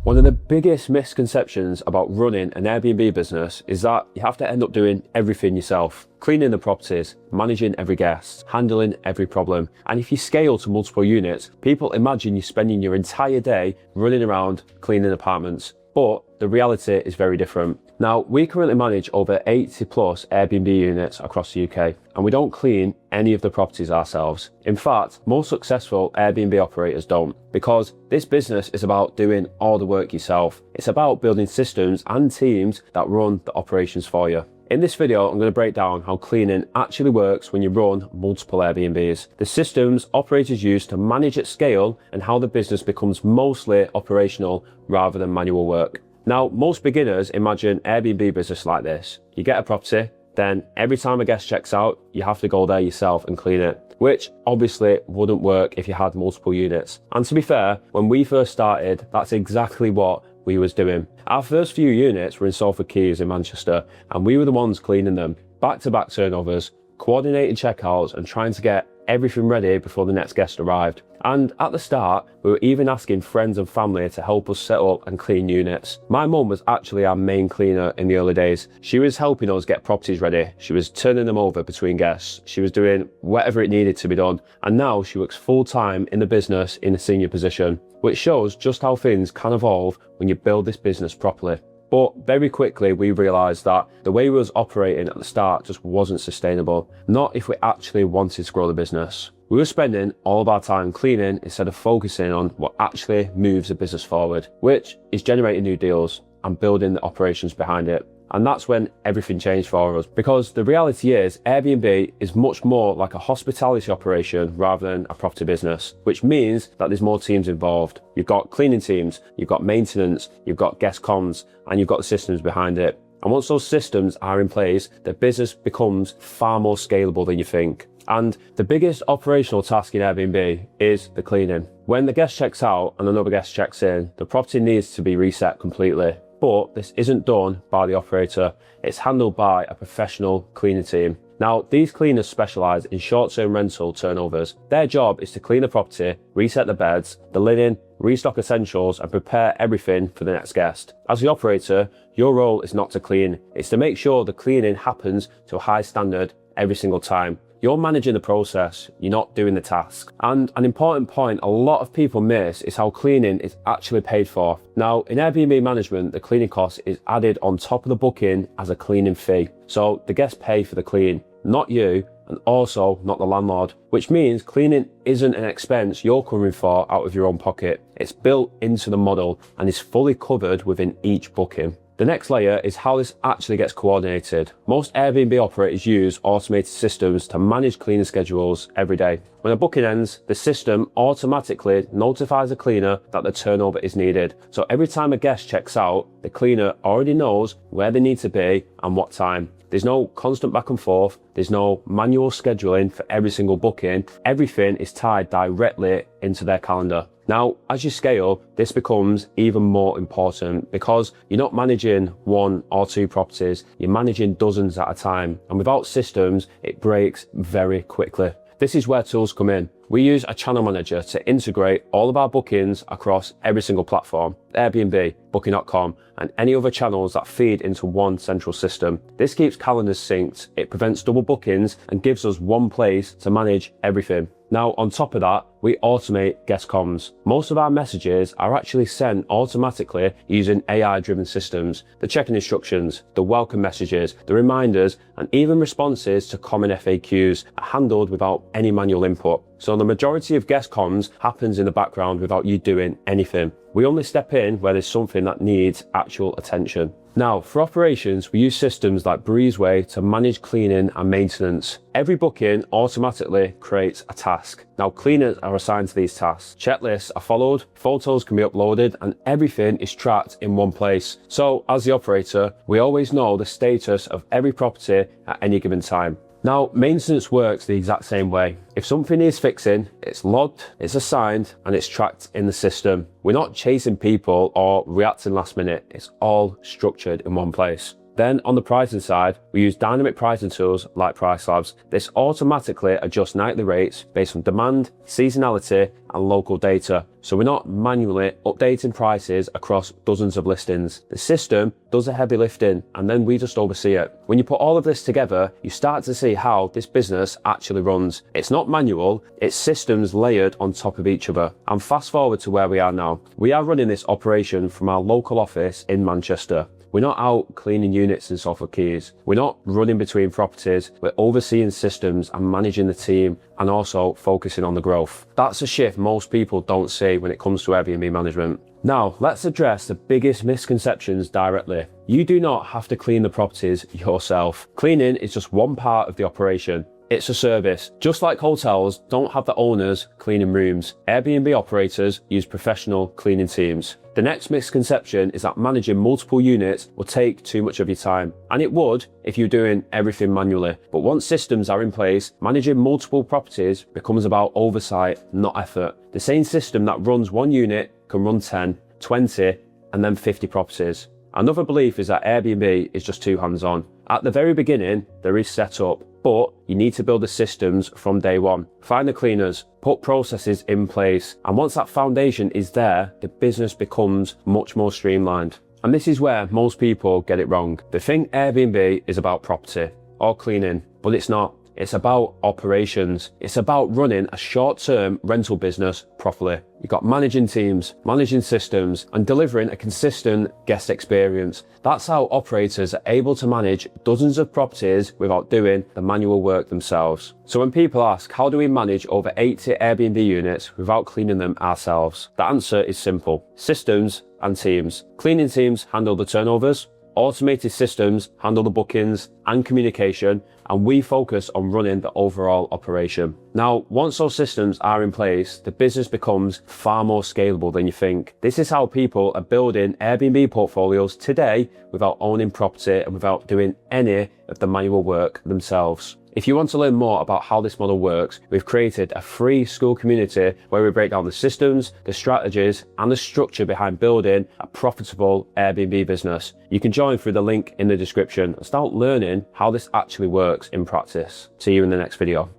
One of the biggest misconceptions about running an Airbnb business is that you have to end up doing everything yourself. Cleaning the properties, managing every guest, handling every problem. And if you scale to multiple units, people imagine you spending your entire day running around cleaning apartments. But the reality is very different. Now, we currently manage over 80 plus Airbnb units across the UK, and we don't clean any of the properties ourselves. In fact, most successful Airbnb operators don't, because this business is about doing all the work yourself. It's about building systems and teams that run the operations for you. In this video, I'm going to break down how cleaning actually works when you run multiple Airbnbs, the systems operators use to manage at scale, and how the business becomes mostly operational rather than manual work. Now, most beginners imagine Airbnb business like this. You get a property, then every time a guest checks out, you have to go there yourself and clean it, which obviously wouldn't work if you had multiple units. And to be fair, when we first started, that's exactly what we was doing. Our first few units were in Salford Quays in Manchester, and we were the ones cleaning them, back-to-back turnovers, coordinating checkouts and trying to get everything ready before the next guest arrived. And at the start, we were even asking friends and family to help us set up and clean units. My mum was actually our main cleaner in the early days. She was helping us get properties ready. She was turning them over between guests. She was doing whatever it needed to be done. And now she works full time in the business in a senior position, which shows just how things can evolve when you build this business properly. But very quickly we realised that the way we was operating at the start just wasn't sustainable, not if we actually wanted to grow the business. We were spending all of our time cleaning instead of focusing on what actually moves the business forward, which is generating new deals and building the operations behind it. And that's when everything changed for us, because the reality is Airbnb is much more like a hospitality operation rather than a property business, which means that there's more teams involved. You've got cleaning teams, you've got maintenance, you've got guest comms, and you've got the systems behind it. And once those systems are in place, the business becomes far more scalable than you think. And the biggest operational task in Airbnb is the cleaning. When the guest checks out and another guest checks in, the property needs to be reset completely. But this isn't done by the operator. It's handled by a professional cleaning team. Now, these cleaners specialise in short-term rental turnovers. Their job is to clean the property, reset the beds, the linen, restock essentials, and prepare everything for the next guest. As the operator, your role is not to clean. It's to make sure the cleaning happens to a high standard every single time. You're managing the process, you're not doing the task. And an important point a lot of people miss is how cleaning is actually paid for. Now, in Airbnb management, the cleaning cost is added on top of the booking as a cleaning fee. So the guests pay for the clean, not you, and also not the landlord, which means cleaning isn't an expense you're covering for out of your own pocket. It's built into the model and is fully covered within each booking. The next layer is how this actually gets coordinated. Most Airbnb operators use automated systems to manage cleaning schedules every day. When a booking ends, the system automatically notifies the cleaner that the turnover is needed. So every time a guest checks out, the cleaner already knows where they need to be and what time. There's no constant back and forth. There's no manual scheduling for every single booking. Everything is tied directly into their calendar. Now, as you scale, this becomes even more important because you're not managing one or two properties, you're managing dozens at a time. And without systems, it breaks very quickly. This is where tools come in. We use a channel manager to integrate all of our bookings across every single platform, Airbnb, Booking.com, and any other channels that feed into one central system. This keeps calendars synced, it prevents double bookings, and gives us one place to manage everything. Now, on top of that, we automate guest comms. Most of our messages are actually sent automatically using AI-driven systems. The check-in instructions, the welcome messages, the reminders, and even responses to common FAQs are handled without any manual input. So the majority of guest comms happens in the background without you doing anything. We only step in where there's something that needs actual attention. Now, for operations, we use systems like Breezeway to manage cleaning and maintenance. Every booking automatically creates a task. Now, cleaners are assigned to these tasks. Checklists are followed, photos can be uploaded, and everything is tracked in one place. So, as the operator, we always know the status of every property at any given time. Now, maintenance works the exact same way. If something needs fixing, it's logged, it's assigned, and it's tracked in the system. We're not chasing people or reacting last minute. It's all structured in one place. Then on the pricing side, we use dynamic pricing tools like Price Labs. This automatically adjusts nightly rates based on demand, seasonality, and local data. So we're not manually updating prices across dozens of listings. The system does the heavy lifting and then we just oversee it. When you put all of this together, you start to see how this business actually runs. It's not manual, it's systems layered on top of each other. And fast forward to where we are now. We are running this operation from our local office in Manchester. We're not out cleaning units and sofa keys. We're not running between properties. We're overseeing systems and managing the team and also focusing on the growth. That's a shift most people don't see when it comes to Airbnb management. Now, let's address the biggest misconceptions directly. You do not have to clean the properties yourself. Cleaning is just one part of the operation. It's a service. Just like hotels don't have the owners cleaning rooms, Airbnb operators use professional cleaning teams. The next misconception is that managing multiple units will take too much of your time. And it would if you're doing everything manually. But once systems are in place, managing multiple properties becomes about oversight, not effort. The same system that runs one unit can run 10, 20, and then 50 properties. Another belief is that Airbnb is just too hands-on. At the very beginning, there is setup, but you need to build the systems from day one. Find the cleaners, put processes in place, and once that foundation is there, the business becomes much more streamlined. And this is where most people get it wrong. They think Airbnb is about property or cleaning, but it's not. It's about operations. It's about running a short-term rental business properly. You've got managing teams, managing systems, and delivering a consistent guest experience. That's how operators are able to manage dozens of properties without doing the manual work themselves. So when people ask, how do we manage over 80 Airbnb units without cleaning them ourselves? The answer is simple. Systems and teams. Cleaning teams handle the turnovers. Automated systems handle the bookings and communication, and we focus on running the overall operation. Now, once those systems are in place, the business becomes far more scalable than you think. This is how people are building Airbnb portfolios today without owning property and without doing any of the manual work themselves. If you want to learn more about how this model works, we've created a free school community where we break down the systems, the strategies, and the structure behind building a profitable Airbnb business. You can join through the link in the description and start learning how this actually works in practice. See you in the next video.